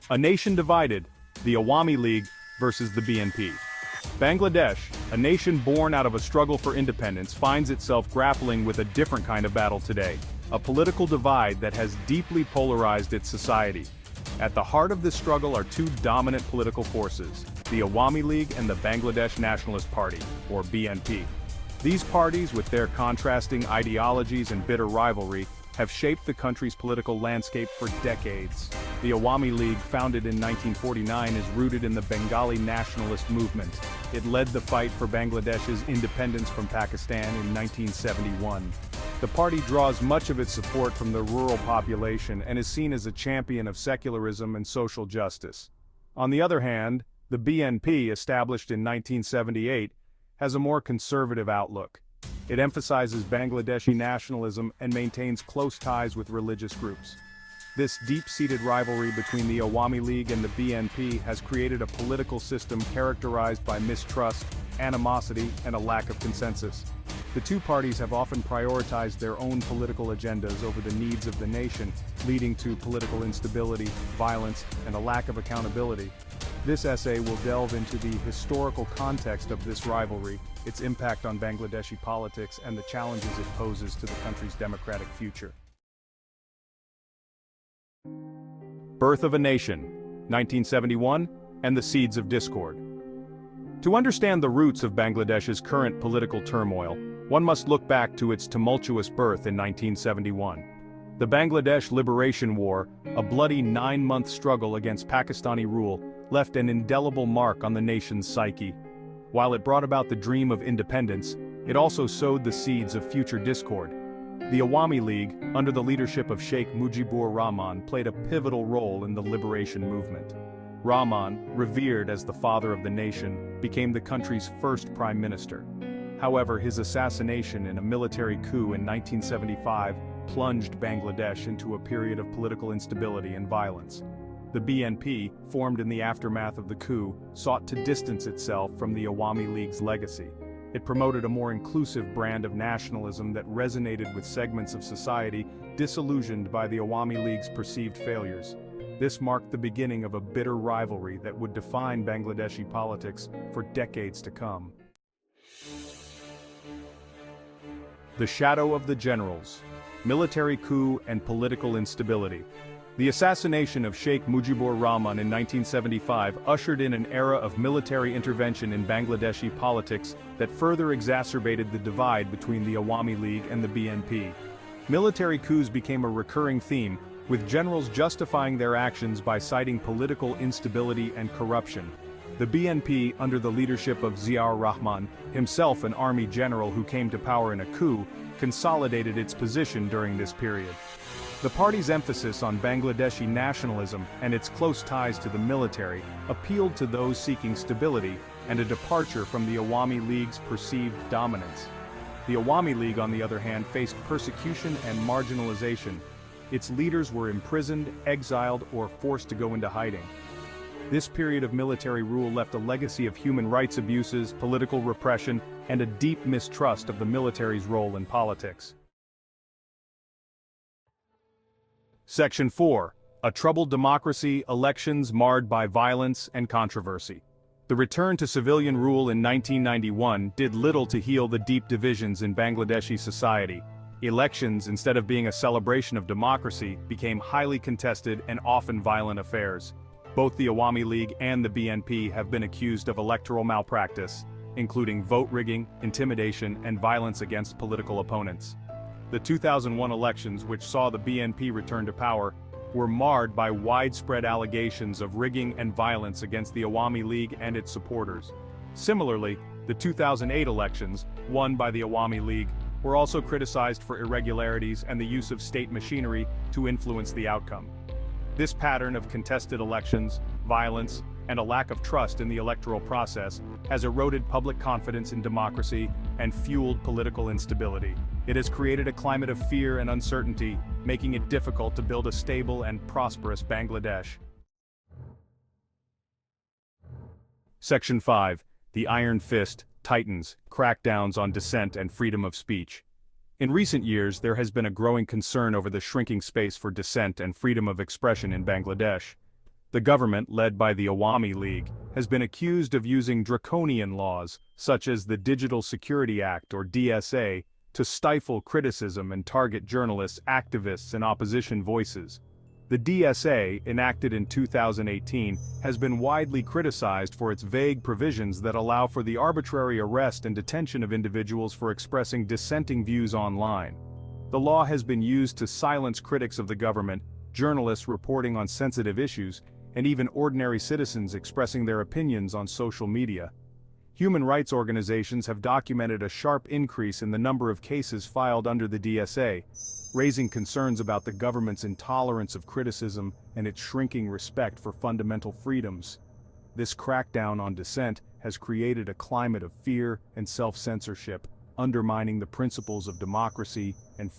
A nation divided, the Awami League versus the BNP. Bangladesh, a nation born out of a struggle for independence, finds itself grappling with a different kind of battle today, a political divide that has deeply polarized its society. At the heart of this struggle are two dominant political forces, the Awami League and the Bangladesh Nationalist Party, or BNP. These parties, with their contrasting ideologies and bitter rivalry, have shaped the country's political landscape for decades. The Awami League, founded in 1949, is rooted in the Bengali nationalist movement. It led the fight for Bangladesh's independence from Pakistan in 1971. The party draws much of its support from the rural population and is seen as a champion of secularism and social justice. On the other hand, the BNP, established in 1978, has a more conservative outlook. It emphasizes Bangladeshi nationalism and maintains close ties with religious groups. This deep-seated rivalry between the Awami League and the BNP has created a political system characterized by mistrust, animosity, and a lack of consensus. The two parties have often prioritized their own political agendas over the needs of the nation, leading to political instability, violence, and a lack of accountability. This essay will delve into the historical context of this rivalry, its impact on Bangladeshi politics, and the challenges it poses to the country's democratic future. Birth of a Nation, 1971, and the Seeds of Discord. To understand the roots of Bangladesh's current political turmoil, one must look back to its tumultuous birth in 1971. The Bangladesh Liberation War, a bloody 9-month struggle against Pakistani rule, left an indelible mark on the nation's psyche. While it brought about the dream of independence, it also sowed the seeds of future discord. The Awami League, under the leadership of Sheikh Mujibur Rahman, played a pivotal role in the liberation movement. Rahman, revered as the father of the nation, became the country's first prime minister. However, his assassination in a military coup in 1975 plunged Bangladesh into a period of political instability and violence. The BNP, formed in the aftermath of the coup, sought to distance itself from the Awami League's legacy. It promoted a more inclusive brand of nationalism that resonated with segments of society disillusioned by the Awami League's perceived failures. This marked the beginning of a bitter rivalry that would define Bangladeshi politics for decades to come. The Shadow of the Generals, Military Coup and Political Instability. The assassination of Sheikh Mujibur Rahman in 1975 ushered in an era of military intervention in Bangladeshi politics that further exacerbated the divide between the Awami League and the BNP. Military coups became a recurring theme, with generals justifying their actions by citing political instability and corruption. The BNP, under the leadership of Ziaur Rahman, himself an army general who came to power in a coup, consolidated its position during this period. The party's emphasis on Bangladeshi nationalism and its close ties to the military appealed to those seeking stability and a departure from the Awami League's perceived dominance. The Awami League, on the other hand, faced persecution and marginalization. Its leaders were imprisoned, exiled, or forced to go into hiding. This period of military rule left a legacy of human rights abuses, political repression, and a deep mistrust of the military's role in politics. Section 4. A troubled democracy, elections marred by violence and controversy. The return to civilian rule in 1991 did little to heal the deep divisions in Bangladeshi society. Elections, instead of being a celebration of democracy, became highly contested and often violent affairs. Both the Awami League and the BNP have been accused of electoral malpractice, including vote rigging, intimidation, and violence against political opponents. The 2001 elections, which saw the BNP return to power, were marred by widespread allegations of rigging and violence against the Awami League and its supporters. Similarly, the 2008 elections, won by the Awami League, were also criticized for irregularities and the use of state machinery to influence the outcome. This pattern of contested elections, violence, and a lack of trust in the electoral process has eroded public confidence in democracy and fueled political instability. It has created a climate of fear and uncertainty, making it difficult to build a stable and prosperous Bangladesh. Section 5. The Iron Fist tightens crackdowns on dissent and freedom of speech. In recent years, there has been a growing concern over the shrinking space for dissent and freedom of expression in Bangladesh. The government, led by the Awami League, has been accused of using draconian laws, such as the Digital Security Act or DSA, to stifle criticism and target journalists, activists, and opposition voices. The DSA, enacted in 2018, has been widely criticized for its vague provisions that allow for the arbitrary arrest and detention of individuals for expressing dissenting views online. The law has been used to silence critics of the government, journalists reporting on sensitive issues, and even ordinary citizens expressing their opinions on social media. Human rights organizations have documented a sharp increase in the number of cases filed under the DSA, raising concerns about the government's intolerance of criticism and its shrinking respect for fundamental freedoms. This crackdown on dissent has created a climate of fear and self-censorship, undermining the principles of democracy and freedom.